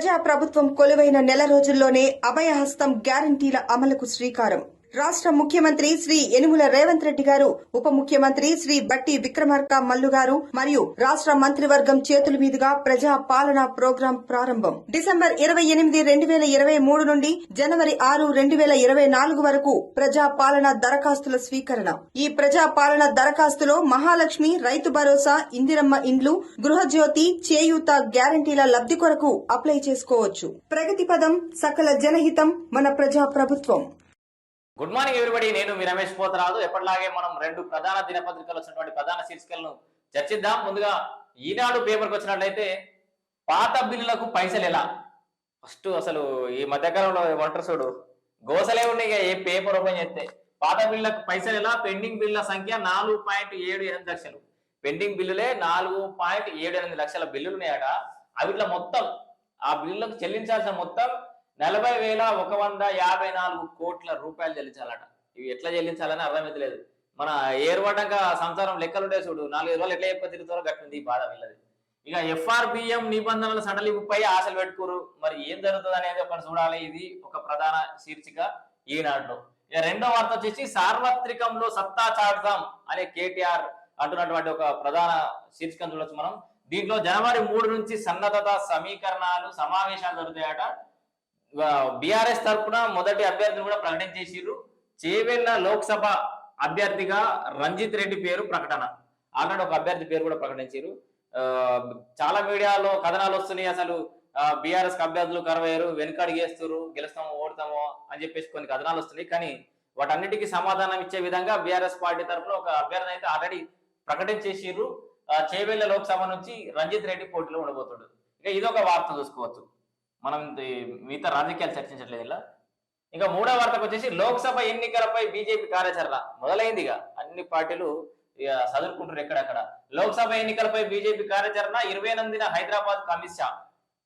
ప్రజా ప్రభుత్వం కొలువైన నెల రోజుల్లోనే అభయహస్తం గ్యారంటీల అమలుకు శ్రీకారం. రాష్ట్ర ముఖ్యమంత్రి శ్రీ యనుమల రేవంత్ రెడ్డి గారు, ఉప ముఖ్యమంత్రి శ్రీ బట్టి విక్రమార్క మల్లు గారు మరియు రాష్ట్ర మంత్రివర్గం చేతుల మీదుగా ప్రజా పాలన ప్రోగ్రాం ప్రారంభం. డిసెంబర్ 28, 2023 నుండి జనవరి 6, 2024 వరకు ప్రజా పాలన దరఖాస్తుల స్వీకరణ. ఈ ప్రజా పాలన దరఖాస్తులో మహాలక్ష్మి, రైతు భరోసా, ఇందిరమ్మ ఇండ్లు, గృహజ్యోతి, చేయూత గ్యారంటీల లబ్ధి కొరకు అప్లై చేసుకోవచ్చు. ప్రగతి పదం, సకల జనహితం, మన ప్రజా ప్రభుత్వం. Good morning everybody. నేను మీ రమేష్ పోతరాజు. ఎప్పటిలాగే మనం రెండు ప్రధాన దినపత్రికలు వచ్చినటువంటి ప్రధాన శీర్షికలను చర్చిద్దాం. ముందుగా ఈనాడు పేపర్కి వచ్చినట్లయితే పాత బిల్లులకు పైసలు ఎలా. ఫస్ట్ అసలు ఈ మధ్యకాలంలో వంటర్సుడు గోసలే ఉన్నాయి. ఏ పేపర్ ఓపెన్ చేస్తే పాత బిల్లులకు పైసలు ఎలా. పెండింగ్ బిల్లుల సంఖ్య 4.78 లక్షలు. పెండింగ్ బిల్లులే 4.78 లక్షల బిల్లులు ఉన్నాయట. అవిట్లా మొత్తం ఆ బిల్లులకు చెల్లించాల్సిన మొత్తం 40,154 కోట్ల రూపాయలు చెల్లించాలట. ఇవి ఎట్లా చెల్లించాలని అర్థమైతలేదు. మన ఏర్పడ్డాక సంసారం లెక్కలుంటే చూడు, 4 రోజులు ఎట్లా చెప్ప తిరుగుతారో గట్టింది ఈ బాధ వీళ్ళది. ఇక FRBM నిబంధనల సడలింపుపై ఆశలు పెట్టుకోరు. మరి ఏం జరుగుతుంది అనేది ఒకటి చూడాలి. ఇది ఒక ప్రధాన శీర్షిక ఈనాడులో. ఇక రెండో వార్త వచ్చేసి సార్వత్రికంలో సత్తా చాటుతాం అనే KTR అంటున్నటువంటి ఒక ప్రధాన శీర్షికను చూడొచ్చు మనం. దీంట్లో జనవరి 3 నుంచి సన్నద్ధత సమీకరణాలు సమావేశాలు జరుగుతాయట. బీఆర్ఎస్ తరఫున మొదటి అభ్యర్థిని కూడా ప్రకటించేసిర్రు. చేవెళ్ల లోక్సభ అభ్యర్థిగా రంజిత్ రెడ్డి పేరు ప్రకటన. ఆల్రెడీ ఒక అభ్యర్థి పేరు కూడా ప్రకటించారు. చాలా మీడియాలో కథనాలు వస్తున్నాయి. అసలు బీఆర్ఎస్ అభ్యర్థులు కరవయ్యారు, వెనుకడిగేస్తారు, గెలుస్తామో ఓడతామో అని చెప్పేసి కొన్ని కథనాలు వస్తున్నాయి. కానీ వాటన్నిటికీ సమాధానం ఇచ్చే విధంగా బీఆర్ఎస్ పార్టీ తరఫున ఒక అభ్యర్థిని అయితే ఆల్రెడీ ప్రకటించేసిర్రు. చేవెళ్ల లోక్సభ నుంచి రంజిత్ రెడ్డి పోటీలో ఉండబోతాడు. ఇక ఇదొక వార్త చూసుకోవచ్చు. మనం మిగతా రాజకీయాలు చర్చించట్లేదు ఇలా. ఇంకా మూడో వార్తకు వచ్చేసి లోక్సభ ఎన్నికలపై బీజేపీ కార్యాచరణ మొదలైంది. ఇక అన్ని పార్టీలు ఇక చదువుకుంటారు ఎక్కడక్కడ. లోక్సభ ఎన్నికలపై బీజేపీ కార్యాచరణ 28న హైదరాబాద్ కు అమిత్ షా.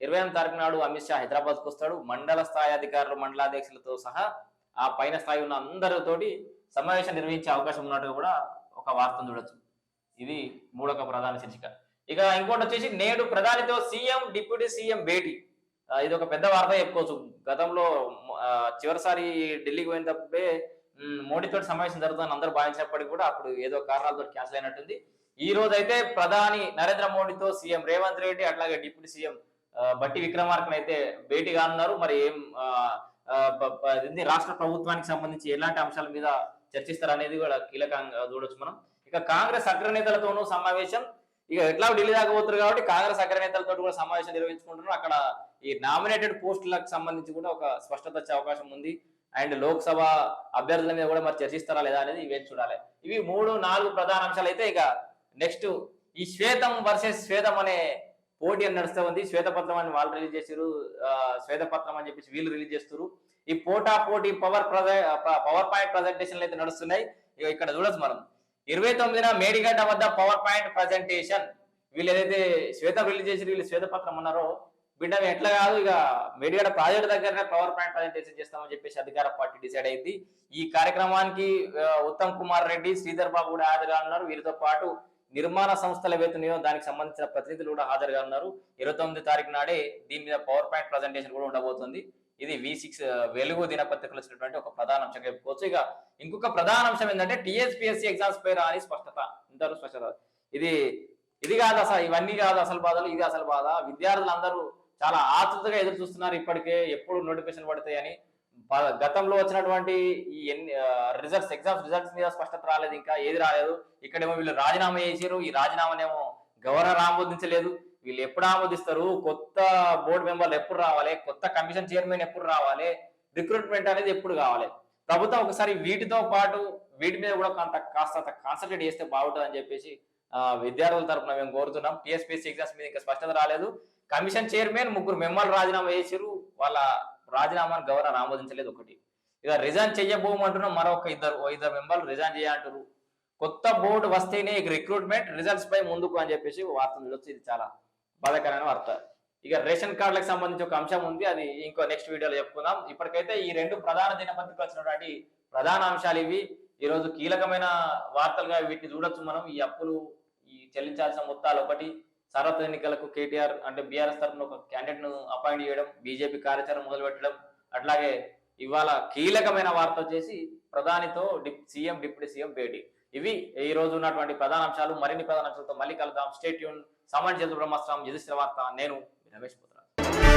28వ తారీఖు నాడు అమిత్ షా హైదరాబాద్ కు వస్తాడు. మండల స్థాయి అధికారులు, మండలాధ్యక్షులతో సహా ఆ పైన స్థాయి ఉన్న అందరితోటి సమావేశం నిర్వహించే అవకాశం ఉన్నట్టు కూడా ఒక వార్తను చూడొచ్చు. ఇది మూడొక ప్రధాన శీర్షిక. ఇక ఇంకోటి వచ్చేసి నేడు ప్రధానితో సీఎం, డిప్యూటీ సీఎం భేటీ. ఇది ఒక పెద్ద వార్త చెప్పుకోవచ్చు. గతంలో చివరిసారి ఢిల్లీకి పోయినప్పుడే మోడీతో సమావేశం జరుగుతుందని అందరూ భావించినప్పటికీ కూడా అప్పుడు ఏదో కారణాలతో క్యాన్సిల్ అయినట్టుంది. ఈ రోజు అయితే ప్రధాని నరేంద్ర మోడీతో సీఎం రేవంత్ రెడ్డి అట్లాగే డిప్యూటీ సీఎం బట్టి విక్రమార్కను అయితే భేటీ కానున్నారు. మరి ఏం రాష్ట్ర ప్రభుత్వానికి సంబంధించి ఎలాంటి అంశాల మీద చర్చిస్తారు అనేది కూడా కీలకంగా చూడొచ్చు మనం. ఇక కాంగ్రెస్ అగ్రనేతలతోనూ సమావేశం. ఇక ఎట్లా ఢిల్లీ దాకా పోతారు కాబట్టి కాంగ్రెస్ అగ్రనేతలతో కూడా సమావేశం నిర్వహించుకుంటున్నారు. అక్కడ ఈ నామినేటెడ్ పోస్టులకు సంబంధించి కూడా ఒక స్పష్టత వచ్చే అవకాశం ఉంది. అండ్ లోక్సభ అభ్యర్థుల మీద కూడా మరి చర్చిస్తారా లేదా అనేది ఇవే చూడాలి. ఇవి 3-4 ప్రధాన అంశాలు అయితే. ఇక నెక్స్ట్ ఈ శ్వేతం వర్సెస్ శ్వేతం అనే పోటీ అని నడుస్తూ ఉంది. శ్వేతపత్రం అని వాళ్ళు రిలీజ్ చేశారు, శ్వేతపత్రం అని చెప్పేసి వీళ్ళు రిలీజ్ చేస్తారు. ఈ పోటీ పవర్ పాయింట్ ప్రజెంటేషన్లు అయితే నడుస్తున్నాయి. ఇక ఇక్కడ చూడొచ్చు మనం 29న మేడిగడ్డ వద్ద పవర్ పాయింట్ ప్రజెంటేషన్. వీళ్ళు ఏదైతే శ్వేతం రిలీజ్ చేసి వీళ్ళు శ్వేతపత్రం ఉన్నారో బిడ్డ ఎట్లా కాదు, ఇక మేడిగడ్డ ప్రాజెక్ట్ దగ్గరనే పవర్ పాయింట్ ప్రజెంటేషన్ చేస్తామని చెప్పేసి అధికార పార్టీ డిసైడ్ అయింది. ఈ కార్యక్రమానికి ఉత్తమ్ కుమార్ రెడ్డి, శ్రీధర్ బాబు కూడా హాజరుగా ఉన్నారు. వీరితో పాటు నిర్మాణ సంస్థల వేతనయో దానికి సంబంధించిన ప్రతినిధులు కూడా హాజరుగా ఉన్నారు. 29వ తారీఖు నాడే దీని మీద పవర్ పాయింట్ ప్రజెంటేషన్ కూడా ఉండబోతుంది. ఇది V6 వెలుగు దినపత్రికలు వచ్చినటువంటి ఒక ప్రధాన అంశం చెప్పుకోవచ్చు. ఇక ఇంకొక ప్రధాన అంశం ఏంటంటే TSPSC ఎగ్జామ్స్ పై రాని స్పష్టత. ఇంతవరకు స్పష్టత. ఇది కాదు అసలు, ఇవన్నీ కాదు అసలు బాధలు, ఇది అసలు బాధ. విద్యార్థులందరూ చాలా ఆతృతగా ఎదురు చూస్తున్నారు. ఇప్పటికే ఎప్పుడు నోటిఫికేషన్ పడతాయని. గతంలో వచ్చినటువంటి ఈ ఎగ్జామ్స్ రిజల్ట్స్ మీద స్పష్టత రాలేదు, ఇంకా ఏది రాలేదు. ఇక్కడేమో వీళ్ళు రాజీనామా చేసారు. ఈ రాజీనామానేమో గవర్నర్ ఆమోదించలేదు. వీళ్ళు ఎప్పుడు ఆమోదిస్తారు, కొత్త బోర్డు మెంబర్లు ఎప్పుడు రావాలి, కొత్త కమిషన్ చైర్మన్ ఎప్పుడు రావాలి, రిక్రూట్మెంట్ అనేది ఎప్పుడు కావాలి. ప్రభుత్వం ఒకసారి వీటితో పాటు వీటి మీద కూడా కాస్త కాన్సన్ట్రేట్ చేస్తే బాగుంటుంది అని చెప్పేసి విద్యార్థుల తరఫున మేము కోరుతున్నాం. TSPSC ఎగ్జామ్స్ మీద ఇంకా స్పష్టత రాలేదు. కమిషన్ చైర్మన్ 3 మెంబర్లు రాజీనామా చేసారు. వాళ్ళ రాజీనామాను గవర్నర్ ఆమోదించలేదు. ఒకటి ఇక రిజైన్ చెయ్యబోమంటున్నాం. మరొక ఇద్దరు మెంబర్లు రిజైన్ చేయంటారు. కొత్త బోర్డు వస్తేనే రిక్రూట్మెంట్ రిజల్ట్స్ పై ముందుకు అని చెప్పేసి వార్త చూడొచ్చు. ఇది చాలా బాధాకరమైన వార్త. ఇక రేషన్ కార్డులకు సంబంధించి ఒక అంశం ఉంది, అది ఇంకో నెక్స్ట్ వీడియోలో చెప్పుకుందాం. ఇప్పటికైతే ఈ రెండు ప్రధాన దినపత్రికలు వచ్చినటువంటి ప్రధాన అంశాలు ఇవి. ఈ రోజు కీలకమైన వార్తలుగా వీటిని చూడొచ్చు మనం. ఈ అప్పులు, ఈ చెల్లించాల్సిన మొత్తాలు ఒకటి, సార్వత్రిక ఎన్నికలకు కేటీఆర్ అంటే బీఆర్ఎస్ తరఫున ఒక క్యాండిడేట్ ను అపాయింట్ చేయడం, బీజేపీ కార్యాచరణ మొదలు పెట్టడం, అట్లాగే ఇవాళ కీలకమైన వార్త వచ్చేసి ప్రధానితో సీఎం డిప్యూటీ సీఎం భేటీ. ఇవి ఈ రోజు ఉన్నటువంటి ప్రధాన అంశాలు. మరిన్ని ప్రధాన అంశాలతో మళ్ళీ కలుద్దాం. Stay tune. సామాన్య చంద్ర బ్రహ్మాస్త్రం, యుధిష్ఠిర వార్త. నేను రమేష్ పుత్ర.